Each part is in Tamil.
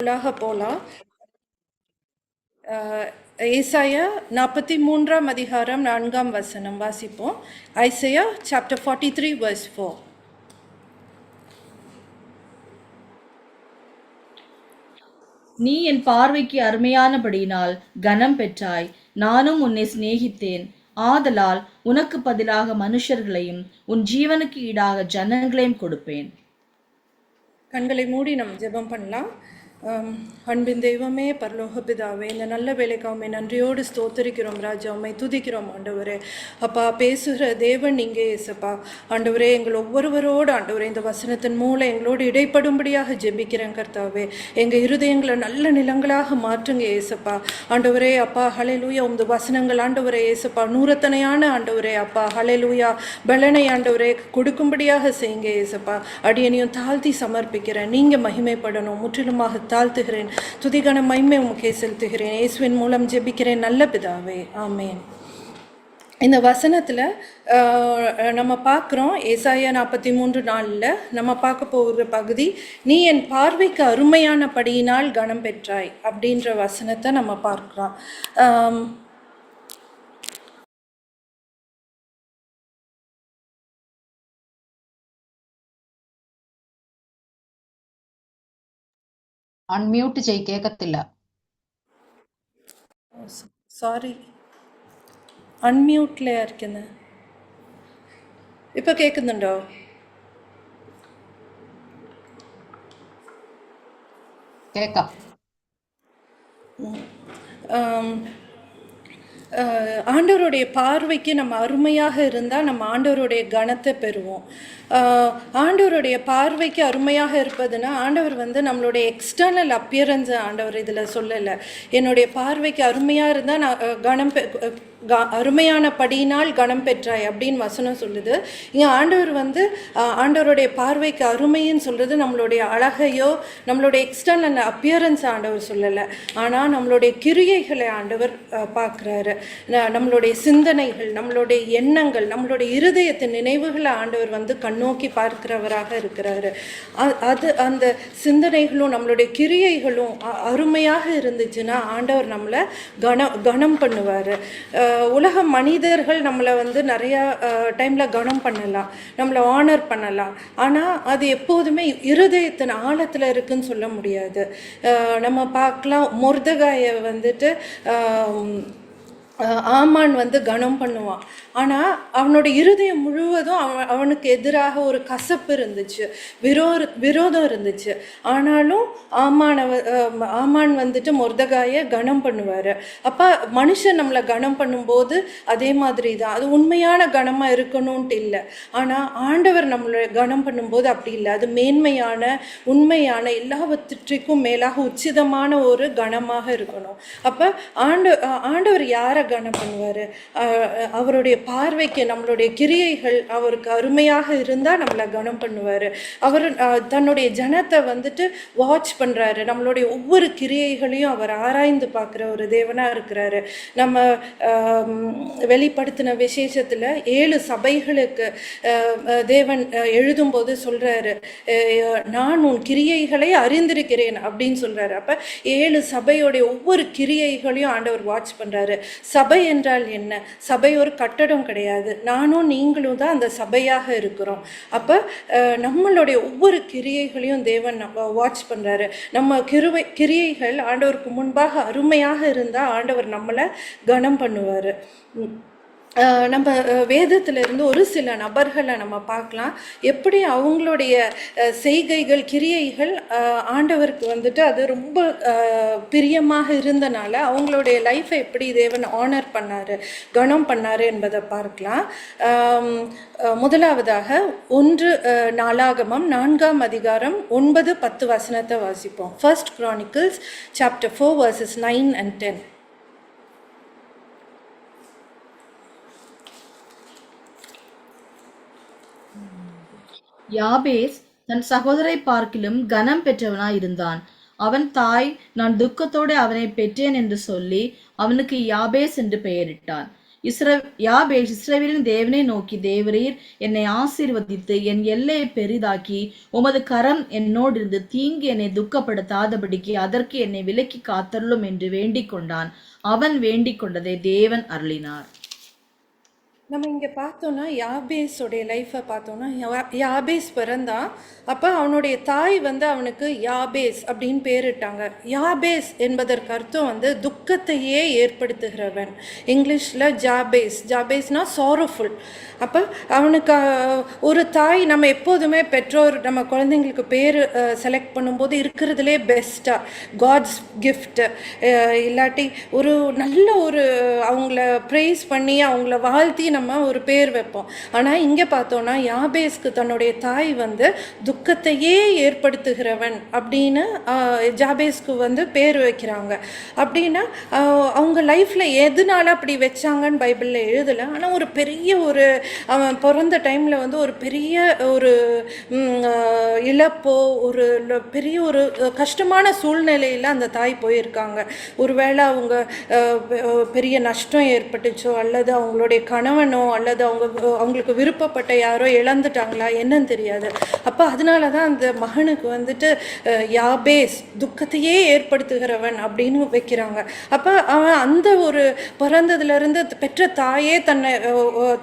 பைபிளாக போகலாம். ஏசாயா 43 அதிகாரம் 4 வசனம் வாசிப்போம். Isaiah chapter 43 verse 4. நீ என் பார்வைக்கு அருமையானபடியினால் கனம் பெற்றாய், நானும் உன்னை சிநேகித்தேன். ஆதலால் உனக்கு பதிலாக மனுஷர்களையும் உன் ஜீவனுக்கு ஈடாக ஜனங்களையும் கொடுப்பேன். கண்களை மூடி நம்ம ஜெபம் பண்ணலாம். அன்பின் தெய்வமே, பரலோக பிதாவே, இந்த நல்ல வேலைக்கு உண்மை நன்றியோடு ஸ்தோத்தரிக்கிறோம் ராஜா. உண்மை துதிக்கிறோம் ஆண்டவரே. அப்பா, பேசுகிற தேவன் நீங்கே ஏசப்பா. ஆண்டவரே, எங்கள் ஒவ்வொருவரோடு ஆண்டவரே இந்த வசனத்தின் மூலம் எங்களோடு இடைப்படும்படியாக ஜெபிக்கிறேன் கர்த்தாவே. எங்கள் இருதயங்களை நல்ல நிலங்களாக மாற்றுங்க ஏசப்பா. ஆண்டவரே அப்பா, ஹல்லேலூயா. உமது வசனங்கள் ஆண்டவரே ஏசப்பா நூறத்தனையான ஆண்டவரே அப்பா, ஹல்லேலூயா, பலனை ஆண்டவரே கொடுக்கும்படியாக செய்யுங்க ஏசப்பா. அடியனையும் தாழ்த்தி சமர்ப்பிக்கிறேன். நீங்கள் மகிமைப்படணும். முற்றிலுமாக தாழ்த்துகிறேன். துதிகன மகிமை உமக்கே செலுத்துகிறேன். இயேசுவின் மூலம் ஜெபிக்கிறேன் நல்ல பிதாவே, ஆமேன். இந்த வசனத்தில் நம்ம பார்க்குறோம், ஏசாயா 43:4 நம்ம பார்க்க போகிற பகுதி, நீ என் பார்வைக்கு அருமையான படியினால் கனம் பெற்றாய் அப்படின்ற வசனத்தை நம்ம பார்க்குறோம். അൺമ്യൂട്ട് ചെയ്, കേൾക്കത്തില്ല. சாரி, അൺമ്യൂട്ടിലേ ഇരിക്കുന്നത്. ഇപ്പോൾ കേൾക്കുന്നുണ്ടോ? കേൾക്കാം. ஆண்டவருடைய பார்வைக்கு நம்ம அருமையாக இருந்தால் நம்ம ஆண்டவருடைய கனத்தை பெறுவோம். ஆண்டவருடைய பார்வைக்கு அருமையாக இருப்பதுன்னா, ஆண்டவர் நம்மளுடைய எக்ஸ்டர்னல் அப்பியரன்ஸை ஆண்டவர் இதில் சொல்லலை. என்னுடைய பார்வைக்கு அருமையாக இருந்தால் நான் அருமையான படியினால் கனம் பெற்றாய் அப்படின்னு வசனம் சொல்லுது. இங்கே ஆண்டவர் ஆண்டவருடைய பார்வைக்கு அருமைன்னு சொல்கிறது நம்மளுடைய அழகையோ நம்மளுடைய எக்ஸ்டர்னல் அப்பியரன்ஸ் ஆண்டவர் சொல்லலை. ஆனால் நம்மளுடைய கிரியைகளை ஆண்டவர் பார்க்குறாரு. நம்மளுடைய சிந்தனைகள், நம்மளுடைய எண்ணங்கள், நம்மளுடைய இருதயத்தின் நினைவுகளை ஆண்டவர் கண்ணோக்கி பார்க்கிறவராக இருக்கிறாரு. அந்த சிந்தனைகளும் நம்மளுடைய கிரியைகளும் அருமையாக இருந்துச்சுன்னா ஆண்டவர் நம்மளை கனம் பண்ணுவார். உலக மனிதர்கள் நம்மளை நிறையா டைமில் கனம் பண்ணலாம், நம்மளை ஆனர் பண்ணலாம். ஆனால் அது எப்போதுமே இருதயத்தின் ஆழத்தில் இருக்குன்னு சொல்ல முடியாது. நம்ம பார்க்கலாம், மொர்தெகாயை ஆமான் கனம் பண்ணுவான். ஆனால் அவனோட இருதயம் முழுவதும் அவனுக்கு எதிராக ஒரு கசப்பு இருந்துச்சு, விரோதம் இருந்துச்சு. ஆனாலும் ஆமான் மொர்தெகாயை கனம் பண்ணுவார். அப்போ மனுஷன் நம்மளை கனம் பண்ணும்போது அதே மாதிரி தான், அது உண்மையான கனமாக இருக்கணும்ன்ட்டு இல்லை. ஆனால் ஆண்டவர் நம்மளை கனம் பண்ணும்போது அப்படி இல்லை. அது மேன்மையான, உண்மையான, எல்லாவற்றிற்கும் மேலாக உச்சிதமான ஒரு கனமாக இருக்கணும். அப்போ ஆண்டவர் யாரை கனம் பண்ணுவார்? அவருடைய பார்வைக்கு நம்மளுடைய கிரியைகள் அவருக்கு அருமையாக இருந்தால் நம்மளை கனம் பண்ணுவார். அவர் தன்னுடைய ஜனத்தை வாட்ச் பண்ணுறாரு. நம்மளுடைய ஒவ்வொரு கிரியைகளையும் அவர் ஆராய்ந்து பார்க்குற ஒரு தேவனாக இருக்கிறாரு. நம்ம வெளிப்படுத்தின விசேஷத்தில் 7 சபைகளுக்கு தேவன் எழுதும்போது சொல்கிறாரு, நான் உன் கிரியைகளை அறிந்திருக்கிறேன் அப்படின்னு சொல்கிறாரு. அப்போ 7 சபையோடைய ஒவ்வொரு கிரியைகளையும் ஆண்டவர் வாட்ச் பண்ணுறாரு. சபை என்றால் என்ன? சபை ஒரு கட்டடம் கிடையாது. நானும் நீங்களும் தான் அந்த சபையாக இருக்கிறோம். அப்போ நம்மளுடைய ஒவ்வொரு கிரியைகளையும் தேவன் வாட்ச் பண்ணுறாரு. நம்ம கிரியைகள் ஆண்டவருக்கு முன்பாக அருமையாக இருந்தால் ஆண்டவர் நம்மளை கனம் பண்ணுவார். நம்ம வேதத்திலிருந்து ஒரு சில நபர்களை நம்ம பார்க்கலாம், எப்படி அவங்களுடைய செய்கைகள், கிரியைகள் ஆண்டவருக்கு அது ரொம்ப பிரியமாக இருந்தனால அவங்களுடைய லைஃப்பை எப்படி தேவன் ஆனர் பண்ணார், கனம் பண்ணார் என்பதை பார்க்கலாம். முதலாவதாக 1 நாளாகமம் 4ஆம் அதிகாரம் 9-10 வசனத்தை வாசிப்போம். 1 Chronicles chapter 4 verses 9 and 10. யாபேஸ் தன் சகோதரை பார்க்கிலும் கனம் பெற்றவனாய் இருந்தான். அவன் தாய், நான் துக்கத்தோடு அவனை பெற்றேன் என்று சொல்லி அவனுக்கு யாபேஸ் என்று பெயரிட்டான். யாபேஷ் இஸ்ரவேலின் தேவனை நோக்கி, தேவரீர் என்னை ஆசீர்வதித்து என் எல்லையை பெரிதாக்கி உமது கரம் என்னோடிருந்து தீங்கு என்னை துக்கப்படுத்தாதபடிக்கு அதற்கு என்னை விலக்கி காத்தருளும் என்று வேண்டிக் கொண்டான். அவன் வேண்டிக் கொண்டதை தேவன் அருளினார். நம்ம இங்கே பார்த்தோன்னா யாபேஸோடைய லைஃப்பை பார்த்தோன்னா யாபேஸ் பிறந்தான். அப்போ அவனுடைய தாய் வந்து அவனுக்கு யாபேஸ் அப்படின்னு பேரிட்டாங்க. யாபேஸ் என்பதற்கு அர்த்தம் வந்து துக்கத்தையே ஏற்படுத்துகிறவன். இங்கிலீஷில் ஜாபேஸ்னால் சாரோஃபுல். அப்போ அவனுக்கு ஒரு தாய், நம்ம எப்போதுமே பெற்றோர் நம்ம குழந்தைங்களுக்கு பேர் செலக்ட் பண்ணும்போது இருக்கிறதுலே பெஸ்ட்டாக காட்ஸ் கிஃப்ட், இல்லாட்டி ஒரு நல்ல ஒரு அவங்கள ப்ரைஸ் பண்ணி அவங்கள வாழ்த்தி நம்ம ஒரு பேர் வைப்போம். ஆனால் இங்கே பார்த்தோன்னா யாபேஸ்க்கு தன்னுடைய தாய் வந்து துக்கத்தையே ஏற்படுத்துகிறவன் அப்படின்னு ஜாபேஸ்க்கு வந்து பேர் வைக்கிறாங்க. அப்படின்னா அவங்க லைஃப்பில் எதனால அப்படி வச்சாங்கன்னு பைபிளில் எழுதலை. ஆனால் ஒரு பெரிய ஒரு அவன் பிறந்த டைமில் வந்து ஒரு பெரிய ஒரு இழப்போ ஒரு பெரிய ஒரு கஷ்டமான சூழ்நிலையில் அந்த தாய் போயிருக்காங்க. ஒருவேளை அவங்க பெரிய நஷ்டம் ஏற்பட்டுச்சோ, அல்லது அவங்களுடைய கணவனோ, அல்லது அவங்களுக்கு விருப்பப்பட்ட யாரோ இழந்துட்டாங்களா என்னன்னு தெரியாது. அப்போ அதனால தான் அந்த மகனுக்கு வந்துட்டு யாபேஸ் துக்கத்தையே ஏற்படுத்துகிறவன் அப்படின்னு வைக்கிறாங்க. அப்போ அவன் அந்த ஒரு பிறந்ததுலேருந்து பெற்ற தாயே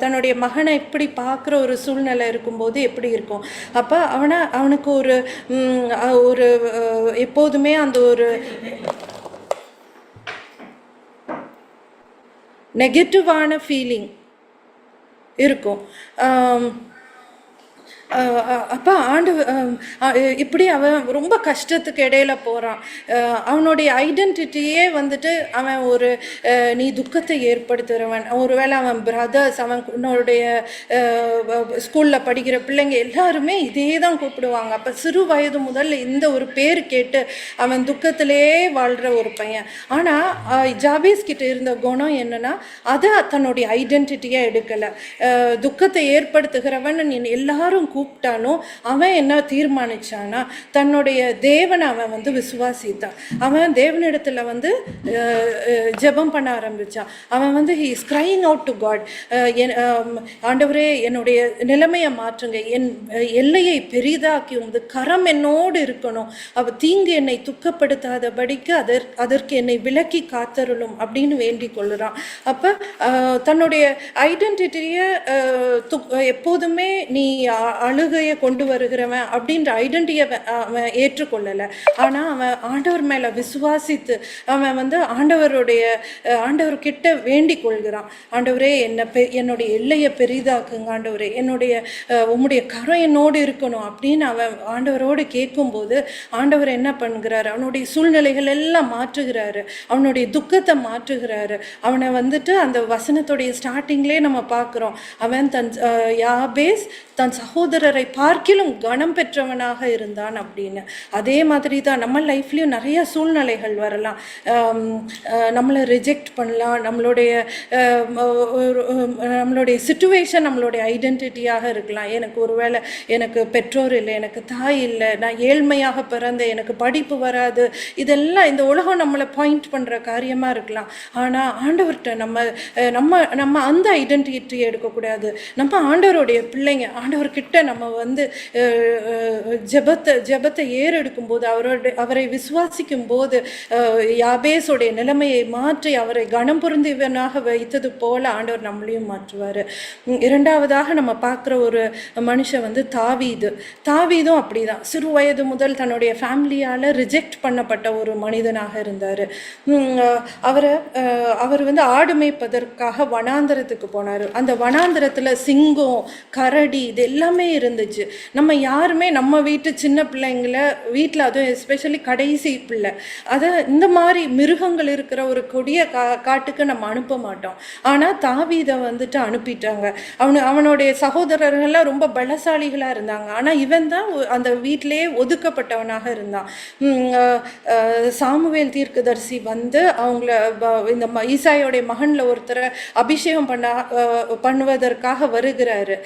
தன்னுடைய மகனை இப்படி பார்க்குற ஒரு சூழ்நிலை இருக்கும்போது எப்படி இருக்கும். அப்போ அவனுக்கு ஒரு எப்போதுமே அந்த ஒரு நெகட்டிவான ஃபீலிங் இருக்கும். அப்போ இப்படி அவன் ரொம்ப கஷ்டத்துக்கு இடையில போகிறான். அவனுடைய ஐடென்டிட்டியே வந்துட்டு அவன் ஒரு நீ துக்கத்தை ஏற்படுத்துகிறவன். ஒருவேளை அவன் பிரதர்ஸ், அவனுடைய ஸ்கூலில் படிக்கிற பிள்ளைங்க எல்லாருமே இதே தான் கூப்பிடுவாங்க. அப்போ சிறு வயது முதல் இந்த ஒரு பேர் கேட்டு அவன் துக்கத்திலே வாழ்கிற ஒரு பையன். ஆனால் ஜாபேஸ் கிட்ட இருந்த குணம் என்னன்னா, அதை தன்னுடைய ஐடென்டிட்டியாக எடுக்கலை. துக்கத்தை ஏற்படுத்துகிறவன் எல்லாரும் கூப்பிட்டாலும் அவன் என்ன தீர்மானிச்சானா, தன்னுடைய தேவனை அவன் வந்து விசுவாசித்தான். அவன் தேவனிடத்துல வந்து ஜெபம் பண்ண ஆரம்பிச்சான். அவன் வந்து he is crying out to God. ஆண்டவரே, என்னுடைய நிலைமையை மாற்றுங்க, என் எல்லையை பெரிதாக்கி உமது கரம் என்னோடு இருக்கணும், தீங்கு என்னை துக்கப்படுத்தாதபடிக்கு அதற்கு என்னை விலக்கி காத்தருளும் அப்படின்னு வேண்டிக் கொள்ளுறான். அப்போ தன்னுடைய ஐடென்டிட்டியை எப்போதுமே நீ அழுகையை கொண்டு வருகிறவன் அப்படின்ற ஐடென்டிட்டியை அவன் ஏற்றுக்கொள்ளலை. ஆனால் அவன் ஆண்டவர் மேலே விசுவாசித்து அவன் வந்து ஆண்டவர்கிட்ட வேண்டிக் கொள்கிறான். ஆண்டவரே, என்னுடைய எல்லையை பெரிதாக்குங்க, ஆண்டவரே, உம்முடைய கரம் என்னோடு இருக்கணும் அப்படின்னு அவன் ஆண்டவரோடு கேட்கும்போது ஆண்டவர் என்ன பண்ணுகிறாரு, அவனுடைய சூழ்நிலைகள் எல்லாம் மாற்றுகிறாரு, அவனுடைய துக்கத்தை மாற்றுகிறாரு. அவனை வந்துட்டு அந்த வசனத்துடைய ஸ்டார்டிங்லேயே நம்ம பார்க்குறோம். அவன் யாபேஸ் தன் சகோதரரை பார்க்கிலும் கனம் பெற்றவனாக இருந்தான் அப்படின்னு. அதே மாதிரி தான் நம்ம லைஃப்லேயும் நிறைய சூழ்நிலைகள் வரலாம். நம்மளை ரிஜெக்ட் பண்ணலாம். நம்மளுடைய சிச்சுவேஷன் நம்மளுடைய ஐடென்டிட்டியாக இருக்கலாம். ஒருவேளை எனக்கு பெற்றோர் இல்லை, எனக்கு தாய் இல்லை, நான் ஏழ்மையாக பிறந்தேன், எனக்கு படிப்பு வராது, இதெல்லாம் இந்த உலகம் நம்மளை பாயிண்ட் பண்ணுற காரியமாக இருக்கலாம். ஆனால் ஆண்டவர்கிட்ட நம்ம அந்த ஐடென்டிட்டியை எடுக்கக்கூடாது. நம்ம ஆண்டவருடைய பிள்ளைங்க. ஆண்டவர்கிட்ட நம்ம வந்து ஜெபத்தை ஏறெடுக்கும் போது, அவரை விசுவாசிக்கும் போது யாபேஸுடைய நிலைமையை மாற்றி அவரை கனம் பொருந்தியவனாக வைத்தது போல ஆண்டவர் நம்மளையும் மாற்றுவார். இரண்டாவதாக நம்ம பார்க்குற ஒரு மனுஷன் வந்து தாவீதும் அப்படிதான். சிறு வயது முதல் தன்னுடைய ஃபேமிலியால் ரிஜெக்ட் பண்ணப்பட்ட ஒரு மனிதனாக இருந்தார். அவர் வந்து ஆடு மேய்ப்பதற்காக வனாந்தரத்துக்கு போனார். அந்த வனாந்தரத்தில் சிங்கம், கரடி இது எல்லாமே இருந்துச்சு. நம்ம யாருமே நம்ம வீட்டு சின்ன பிள்ளைங்கள வீட்டில், அதுவும் எஸ்பெஷலி கடைசி பிள்ளை, இந்த மாதிரி மிருகங்கள் இருக்கிற ஒரு கொடிய காட்டுக்கு நம்ம அனுப்ப மாட்டோம். ஆனால் தாவீதை வந்துட்டு அனுப்பிட்டாங்க. அவனுடைய சகோதரர்கள்லாம் ரொம்ப பலசாலிகளாக இருந்தாங்க. ஆனால் இவன் தான் அந்த வீட்டிலேயே ஒதுக்கப்பட்டவனாக இருந்தான். சாமுவேல் தீர்க்கதரிசி வந்து அவங்கள இந்த ஈசாயோடைய மகனில் ஒருத்தரை அபிஷேகம் பண்ணுவதற்காக வருகிறாரு.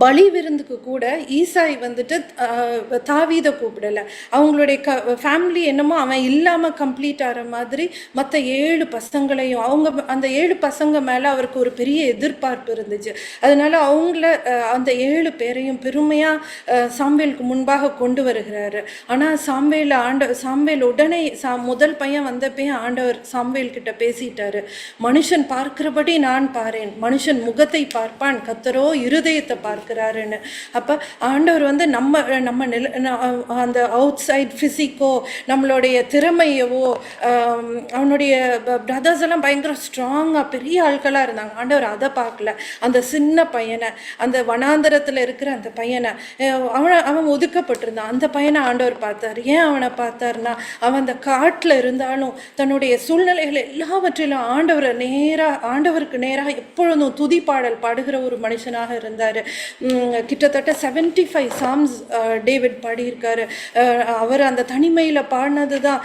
பலி விருந்துக்கு கூட ஈசாய் வந்துட்டு தாவீதை கூப்பிடலை. அவங்களுடைய ஃபேமிலி என்னமோ அவன் இல்லாமல் கம்ப்ளீட் ஆகிற மாதிரி மற்ற 7 பசங்களையும் அந்த 7 பசங்க மேலே அவருக்கு ஒரு பெரிய எதிர்பார்ப்பு இருந்துச்சு. அதனால அவங்கள அந்த 7 பேரையும் பெருமையாக சாமுவேலுக்கு முன்பாக கொண்டு வருகிறாரு. ஆனால் சாமுவேல் உடனே முதல் பையன் வந்தப்பையும் ஆண்டவர் சாமுவேல் கிட்ட பேசிட்டாரு. மனுஷன் பார்க்கிறபடி நான் பாரேன், மனுஷன் முகத்தை பார்ப்பான், கர்த்தரோ இருதயத்தை பார்க்கிறாருன்னு. அப்போ ஆண்டவர் வந்து நம்ம அந்த அவுட் சைட் ஃபிசிக்கோ நம்மளுடைய திறமையவோ, அவனுடைய பிரதர்ஸ் எல்லாம் பயங்கர ஸ்ட்ராங்காக பெரிய ஆட்களாக இருந்தாங்க. ஆண்டவர் அதை பார்க்கல. அந்த சின்ன பையனை, அந்த வனாந்தரத்தில் இருக்கிற அந்த பையனை, அவன் ஒதுக்கப்பட்டிருந்தான். அந்த பையனை ஆண்டவர் பார்த்தார். ஏன் அவனை பார்த்தாருன்னா, அவன் அந்த காட்டில் இருந்தாலும் தன்னுடைய சூழ்நிலைகள் எல்லாவற்றிலும் ஆண்டவருக்கு நேராக எப்பொழுதும் துதிப்பாடல் பாடுகிற ஒரு மனுஷனாக இருந்தார். கிட்டத்தட்ட 75 சாம்ஸ் டேவிட் பாடியிருக்காரு. அவர் அந்த தனிமையில் பாடினது தான்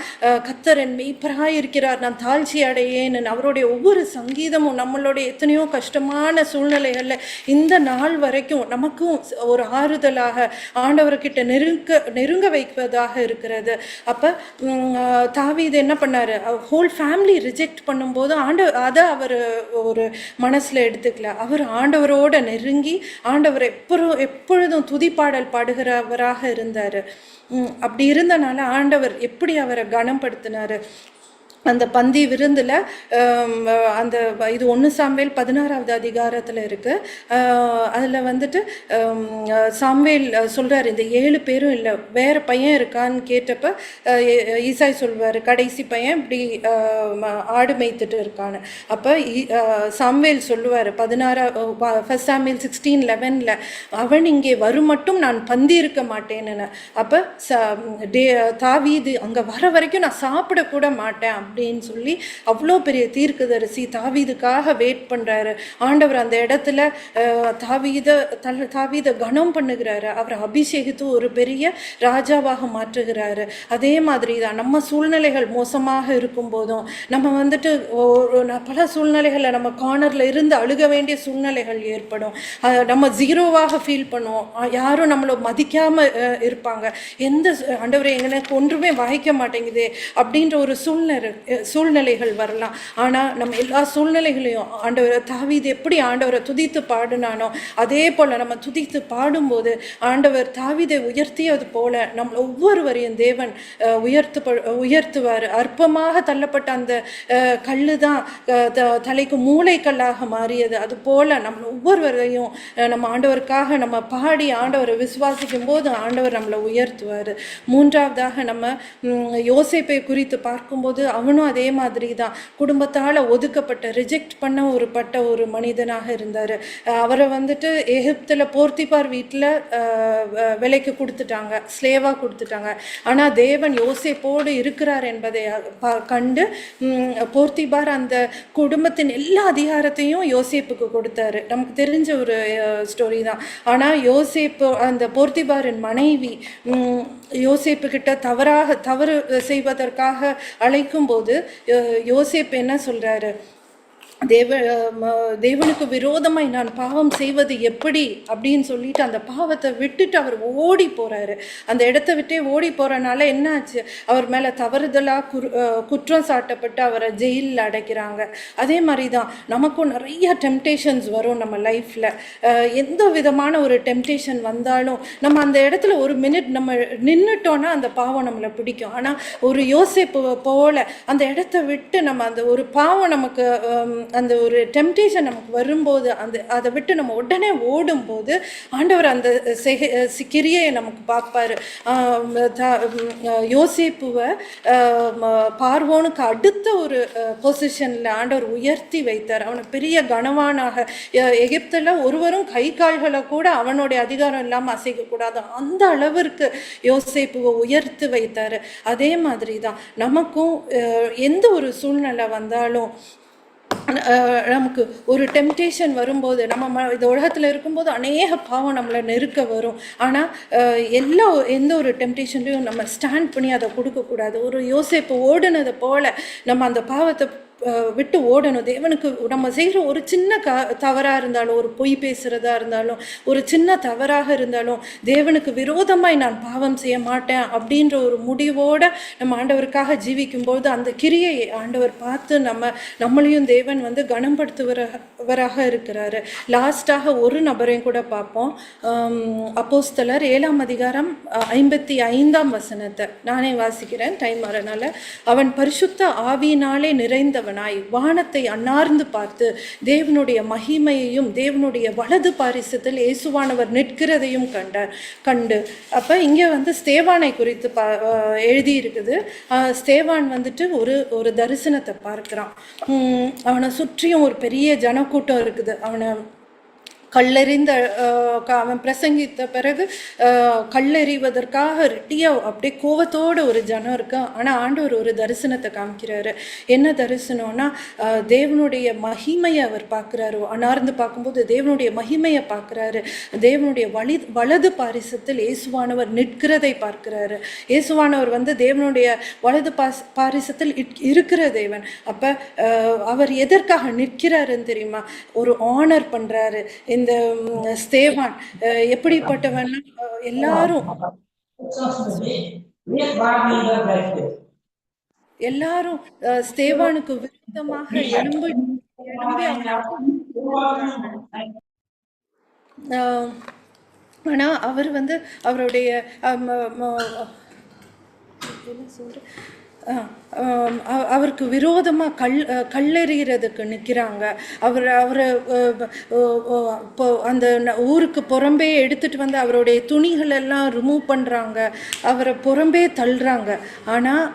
கர்த்தர் என் மெய்ப்பராக இருக்கிறார், நான் தாழ்ச்சி அடையேன்னு. அவருடைய ஒவ்வொரு சங்கீதமும் நம்மளுடைய எத்தனையோ கஷ்டமான சூழ்நிலைகளில் இந்த நாள் வரைக்கும் நமக்கும் ஒரு ஆறுதலாக ஆண்டவர்கிட்ட நெருங்க வைப்பதாக இருக்கிறது. அப்போ தாவீது என்ன பண்ணார், ஹோல் ஃபேமிலி ரிஜெக்ட் பண்ணும்போது அதை அவர் ஒரு மனசில் எடுத்துக்கல. அவர் ஆண்டவரோட நெருங்கி ஆண்டவர் எப்பொழுதும் துதிப்பாடல் பாடுகிறவராக இருந்தார். அப்படி இருந்தனால ஆண்டவர் எப்படி அவரை கனப்படுத்தினார். அந்த பந்தி விருந்தில் அந்த இது 1 சாமுவேல் 16வது அதிகாரத்தில் இருக்குது. அதில் வந்துட்டு சாமுவேல் சொல்கிறார், இந்த 7 பேரும் இல்லை, வேறு பையன் இருக்கான்னு கேட்டப்போ ஈசாய் சொல்வார், கடைசி பையன் இப்படி ஆடு மேய்த்துட்டு இருக்கான்னு. அப்போ சாமுவேல் சொல்லுவார் 1 சாமுவேல் 16:11 அவன் இங்கே வரும் மட்டும் நான் பந்தி இருக்க மாட்டேன்னு. அப்போ தாவீது அங்கே வர வரைக்கும் நான் சாப்பிடக்கூட மாட்டேன் அப்படின்னு சொல்லி அவ்வளோ பெரிய தீர்க்கதரிசி தாவீதுக்காக வெயிட் பண்ணுறாரு. ஆண்டவர் அந்த இடத்துல தாவீதை கனம் பண்ணுகிறாரு, அவரை அபிஷேகித்து ஒரு பெரிய ராஜாவாக மாற்றுகிறாரு. அதே மாதிரி தான் நம்ம சூழ்நிலைகள் மோசமாக இருக்கும் போதும், நம்ம வந்துட்டு பல சூழ்நிலைகளில் நம்ம கார்னரில் இருந்து அழுக வேண்டிய சூழ்நிலைகள் ஏற்படும். நம்ம ஜீரோவாக ஃபீல் பண்ணுவோம், யாரும் நம்மளை மதிக்காமல் இருப்பாங்க, ஆண்டவரே எனக்கு ஒன்றுமே வாய்க்க மாட்டேங்குது அப்படின்ற ஒரு சூழ்நிலைகள் வரலாம். ஆனால் நம்ம எல்லா சூழ்நிலைகளையும் தாவீது எப்படி ஆண்டவரை துதித்து பாடினானோ அதே போல் நம்ம துதித்து பாடும்போது ஆண்டவர் தாவீதை உயர்த்தியது போல நம்ம ஒவ்வொருவரையும் தேவன் உயர்த்துவார். அற்பமாக தள்ளப்பட்ட அந்த கல்லு தான் தலைக்கு மூளைக்கல்லாக மாறியது. அது போல் நம்ம ஒவ்வொருவரையும் நம்ம ஆண்டவருக்காக நம்ம பாடி ஆண்டவரை விசுவாசிக்கும் போது ஆண்டவர் நம்மளை உயர்த்துவார். 3வதாக நம்ம யோசேப்பை குறித்து பார்க்கும்போது அவனும் அதே மாதிரி தான் குடும்பத்தால் ஒதுக்கப்பட்ட ரிஜெக்ட் பண்ண ஒரு மனிதனாக இருந்தார். அவரை வந்துட்டு எகிப்தில் போர்த்திபார் வீட்டில் விலைக்கு கொடுத்துட்டாங்க, ஸ்லேவாக கொடுத்துட்டாங்க. ஆனால் தேவன் யோசேப்போடு இருக்கிறார் என்பதை கண்டு போர்த்திபார் அந்த குடும்பத்தின் எல்லா அதிகாரத்தையும் யோசேப்புக்கு கொடுத்தாரு. நமக்கு தெரிஞ்ச ஒரு ஸ்டோரி தான். ஆனால் யோசேப்பு அந்த போர்த்திபாரின் மனைவி யோசேப்பு கிட்ட தவறு செய்வதற்காக அழைக்கும் போது யோசேப்பு என்ன சொல்றாரு, தேவனுக்கு விரோதமாய் நான் பாவம் செய்வது எப்படி அப்படின்னு சொல்லிட்டு அந்த பாவத்தை விட்டுட்டு அவர் ஓடி போறாரு. அந்த இடத்த விட்டே ஓடி போறனால என்னாச்சு, அவர் மேல தவறுதலாக குற்றம் சாட்டப்பட்டு அவரை ஜெயிலில் அடைக்கிறாங்க. அதே மாதிரி தான் நமக்கும் நிறைய டெம்டேஷன்ஸ் வரும் நம்ம லைஃப்ல. எந்த விதமான ஒரு டெம்டேஷன் வந்தாலும் நம்ம அந்த இடத்துல ஒரு மினிட் நம்ம நின்றுட்டோன்னா அந்த பாவம் நம்மளை பிடிக்கும். ஆனால் ஒரு யோசேப்பு போல அந்த இடத்த விட்டு நம்ம அந்த ஒரு பாவம் நமக்கு அந்த ஒரு டெம்டேஷன் நமக்கு வரும்போது அதை விட்டு நம்ம உடனே ஓடும்போது ஆண்டவர் அந்த கிரியை நமக்கு பார்ப்பாரு. யோசேப்புவை பார்வோனுக்கு அடுத்த ஒரு பொசிஷனில் ஆண்டவர் உயர்த்தி வைத்தார். அவனை பெரிய கனவானாக, எகிப்தில் ஒருவரும் கை கால்களை கூட அவனுடைய அதிகாரம் இல்லாமல் அசைக்கக்கூடாது, அந்த அளவிற்கு யோசேப்புவை உயர்த்தி வைத்தார். அதே மாதிரி தான் நமக்கும் எந்த ஒரு சூழ்நிலை வந்தாலும் நமக்கு ஒரு டெம்டேஷன் வரும்போது நம்ம இந்த உலகத்தில் இருக்கும்போது அநேக பாவம் நம்மளை நெருக்க வரும். ஆனால் எந்த ஒரு டெம்டேஷன்லையும் நம்ம ஸ்டாண்ட் பண்ணி அதை கொடுக்கக்கூடாது. ஒரு யோசேப்பு ஓடுனதை போல் நம்ம அந்த பாவத்தை விட்டு ஓடணும். தேவனுக்கு நம்ம செய்கிற ஒரு சின்ன தவறாக இருந்தாலும், ஒரு பொய் பேசுகிறதா இருந்தாலும், ஒரு சின்ன தவறாக இருந்தாலும், தேவனுக்கு விரோதமாய் நான் பாவம் செய்ய மாட்டேன் அப்படின்ற ஒரு முடிவோடு நம்ம ஆண்டவருக்காக ஜீவிக்கும்போது அந்த கிரியையை ஆண்டவர் பார்த்து நம்மளையும் தேவன் வந்து கனப்படுத்துவராக இருக்கிறாரு. லாஸ்டாக ஒரு நபரையும் கூட பார்ப்போம். அப்போஸ்தலர் 7ஆம் அதிகாரம் 55ஆம் வசனத்தை நானே வாசிக்கிறேன், டைம் வரனால. அவன் பரிசுத்த ஆவியினாலே நிறைந்தவனாய் வானத்தை அன்னார்ந்து பார்த்து தேவனுடைய மகிமையையும் தேவனுடைய வலது பாரிசத்தில் இயேசுவானவர் நிற்கிறதையும் கண்டு அப்போ இங்கே வந்து ஸ்தேவானை குறித்து எழுதியிருக்குது. ஸ்தேவான் வந்துட்டு ஒரு தரிசனத்தை பார்க்குறான். அவனை சுற்றியும் ஒரு பெரிய ஜனக்கூட்டம் இருக்குது. அவனை கல்லெறிந்த அவன் பிரசங்கித்த பிறகு கல்லெறிவதற்காக ரெட்டியாக அப்படியே கோவத்தோடு ஒரு ஜனம் இருக்கு. ஆனால் ஆண்டவர் ஒரு தரிசனத்தை காமிக்கிறாரு. என்ன தரிசனம்னா, தேவனுடைய மகிமையை அவர் பார்க்குறாரு. அனார்ந்து பார்க்கும்போது தேவனுடைய மகிமையை பார்க்குறாரு. தேவனுடைய வலது பாரிசத்தில் இயேசுவானவர் நிற்கிறதை பார்க்குறாரு. இயேசுவானவர் வந்து தேவனுடைய வலது பாரிசத்தில் இருக்கிற தேவன். அப்போ அவர் எதற்காக நிற்கிறாருன்னு தெரியுமா? ஒரு ஆனர் பண்ணுறாரு. இந்த ஸ்தேவான் எப்படிப்பட்டவன்? எல்லாரும் ஸ்தேவானுக்கு விரோதமாக எழும்பி ஆனா அவர் வந்து அவருடைய அவருக்கு விரோதமாக கல்லெறிகிறதுக்கு நிற்கிறாங்க. அவரை அந்த ஊருக்கு புறம்பே எடுத்துகிட்டு வந்து அவருடைய துணிகளெல்லாம் ரிமூவ் பண்ணுறாங்க, அவரை புறம்பே தள்ளுறாங்க. ஆனால்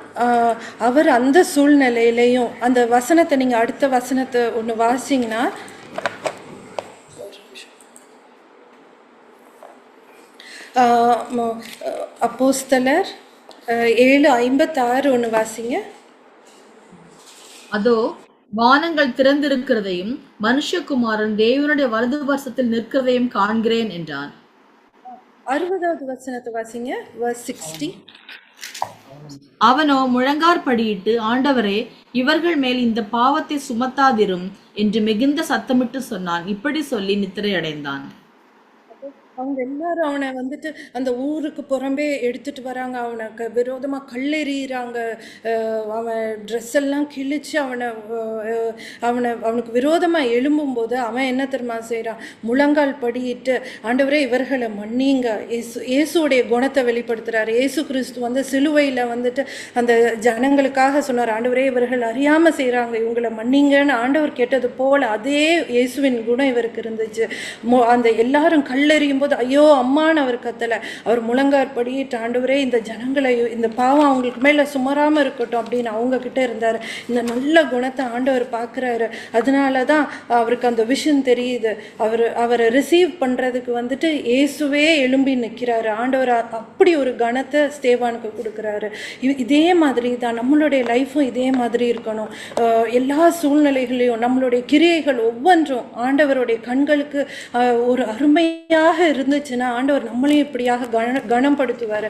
அவர் அந்த சூழ்நிலையிலையும் அந்த வசனத்தை நீங்கள் அடுத்த வசனத்தை ஒன்று வாசிங்கன்னா, அப்போஸ்தலர் 7:56 ஒன்று வாசிங்க. அதோ வானங்கள் திறந்திருக்கிறதையும் மனுஷகுமாரன் தேவனுடைய வலது வருஷத்தில் நிற்கிறதையும் காண்கிறேன் என்றான். 60வது வசனத்தை வாசிங்க, verse 60. அவனோ முழங்காற்படியிட்டு, ஆண்டவரே, இவர்கள் மேல் இந்த பாவத்தை சுமத்தாதிரும் என்று மிகுந்த சத்தமிட்டு சொன்னான். இப்படி சொல்லி நித்திரை அடைந்தான். அவங்க எல்லாரும் அவனை வந்துட்டு அந்த ஊருக்கு புறம்பே எடுத்துட்டு வராங்க. அவனுக்கு விரோதமாக கல்லெறிகிறாங்க. அவன் ட்ரெஸ் எல்லாம் கிழிச்சு அவனுக்கு விரோதமாக எழும்பும்போது அவன் என்ன தெரியுமா செய்கிறான்? முழங்கால் படியிட்டு, ஆண்டவரே இவர்களை மன்னிங்க. இயேசுடைய குணத்தை வெளிப்படுத்துகிறார். இயேசு கிறிஸ்து வந்து சிலுவையில் வந்துட்டு அந்த ஜனங்களுக்காக சொன்னார், ஆண்டவரே இவர்கள் அறியாமல் செய்கிறாங்க, இவங்களை மன்னிங்கன்னு ஆண்டவர் கேட்டது போல் அதே இயேசுவின் குணம் இவருக்கு இருந்துச்சு. அந்த எல்லாரும் கல்லெறியும் போது ஐயோ அம்மான்னு அவர் கத்தலை. அவர் முழங்காற்படியிட்டு, ஆண்டவரே இந்த ஜனங்களை, இந்த பாவம் அவங்களுக்கு மேலே சுமராமல் இருக்கட்டும் அப்படின்னு அவங்க கிட்ட இருந்தார். இந்த நல்ல குணத்தை ஆண்டவர் பார்க்குறாரு. அதனால தான் அவருக்கு அந்த விஷயம் தெரியுது. அவரை ரிசீவ் பண்ணுறதுக்கு வந்துட்டு இயேசுவே எழும்பி நிற்கிறாரு. ஆண்டவர் அப்படி ஒரு கணத்தை ஸ்தேவானுக்கு கொடுக்குறாரு. இதே மாதிரி தான் நம்மளுடைய லைஃப்பும் இதே மாதிரி இருக்கணும். எல்லா சூழ்நிலைகளையும் நம்மளுடைய கிரியைகள் ஒவ்வொன்றும் ஆண்டவருடைய கண்களுக்கு ஒரு அருமையாக இருந்துச்சுன்னா ஆண்டவர் நம்மளையும் இப்படியாக கனப்படுத்துவார்.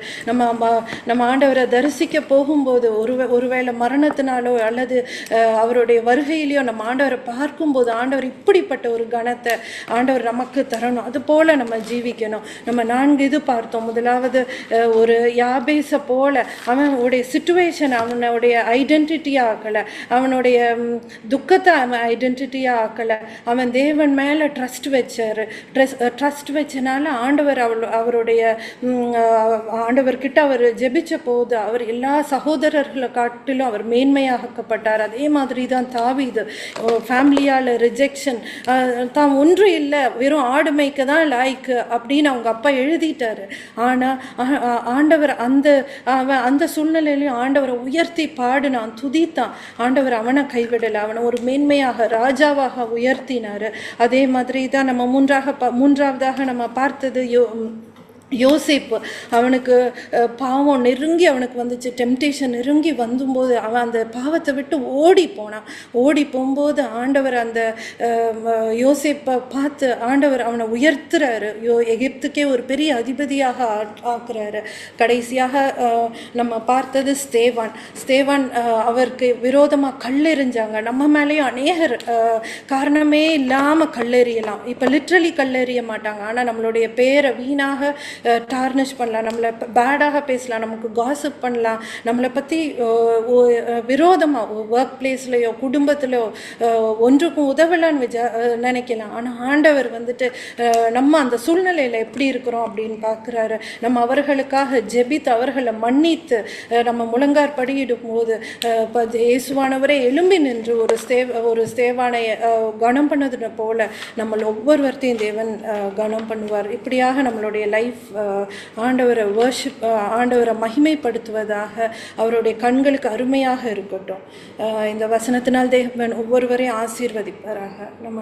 நம்ம ஆண்டவரை தரிசிக்க போகும்போது ஒருவேளை மரணத்தினாலோ அல்லது அவருடைய வருகையிலையோ நம்ம ஆண்டவரை பார்க்கும்போது ஆண்டவர் இப்படிப்பட்ட ஒரு கணத்தை ஆண்டவர் நமக்கு தரணும். அது போல் நம்ம ஜீவிக்கணும். நம்ம 4 இது பார்த்தோம். முதலாவது ஒரு யாபேஸை போல அவனுடைய சிச்சுவேஷன் அவனுடைய ஐடென்டிட்டியாக ஆக்கலை, அவனுடைய துக்கத்தை அவன் ஐடென்டிட்டியாக ஆக்கலை. அவன் தேவன் மேலே ட்ரஸ்ட் வச்சனால ஆண்டவர் அவருடைய ஆண்டவர்கிட்ட அவர் ஜெபிச்ச போது அவர் எல்லா சகோதரர்களை காட்டிலும் அவர் மேன்மையாக்கப்பட்டார். அதே மாதிரி தான் தாவீது ஃபேமிலியால் ரிஜெக்ஷன், தான் ஒன்றும் இல்லை, வெறும் ஆடு மேய்க்க தான் லாய்க்கு அப்படின்னு அவங்க அப்பா எழுதிட்டாரு. ஆனால் ஆண்டவர் அந்த சூழ்நிலையிலையும் ஆண்டவரை உயர்த்தி பாடினான், துதித்தான். ஆண்டவர் அவனை கைவிடலை, அவனை ஒரு மேன்மையாக ராஜாவாக உயர்த்தினார். அதே மாதிரி தான் நம்ம மூன்றாவதாக நம்ம பார்த்தது யோசேப்பு அவனுக்கு பாவம் நெருங்கி அவனுக்கு வந்துச்சு, டெம்டேஷன் நெருங்கி வந்தும்போது அவன் அந்த பாவத்தை விட்டு ஓடி போனான். ஓடி போகும்போது ஆண்டவர் அந்த யோசேப்பை பார்த்து ஆண்டவர் அவனை உயர்த்துறாரு. எகிப்துக்கே ஒரு பெரிய அதிபதியாக ஆக்குறாரு. கடைசியாக நம்ம பார்த்தது ஸ்தேவான் அவருக்கு விரோதமாக கல்லெறிஞ்சாங்க. நம்ம மேலேயும் அநேகர் காரணமே இல்லாமல் கல்லெறியலாம். இப்போ லிட்ரலி கல்லெறிய மாட்டாங்க, ஆனால் நம்மளுடைய பேரை வீணாக டார்னிஷ் பண்ணலாம், நம்மளை பேடாக பேசலாம், நமக்கு காசிப் பண்ணலாம், நம்மளை பற்றி விரோதமாக ஒர்க் பிளேஸ்லையோ குடும்பத்திலையோ ஒன்றுக்கும் உதவலான்னு நினைக்கலாம். ஆனால் ஆண்டவர் வந்துட்டு நம்ம அந்த சூழ்நிலையில் எப்படி இருக்கிறோம் அப்படின்னு பார்க்குறாரு. நம்ம அவர்களுக்காக ஜெபித்து அவர்களை மன்னித்து நம்ம முழங்கார் படியிடும் போது இயேசுவானவரே எழும்பி நின்று ஒரு ஸ்தேவானை கனம் பண்ணது போல நம்ம ஒவ்வொருவர்த்தையும் தேவன் கனம் பண்ணுவார். இப்படியாக நம்மளுடைய லைஃப் ஆண்டவரை ஆண்டவரை மகிமைப்படுத்துவதாக அவருடைய கண்களுக்கு அருமையாக இருக்கட்டும். இந்த வசனத்தினால் தேவன் ஒவ்வொருவரையும் ஆசீர்வதிப்பாராக. நம்ம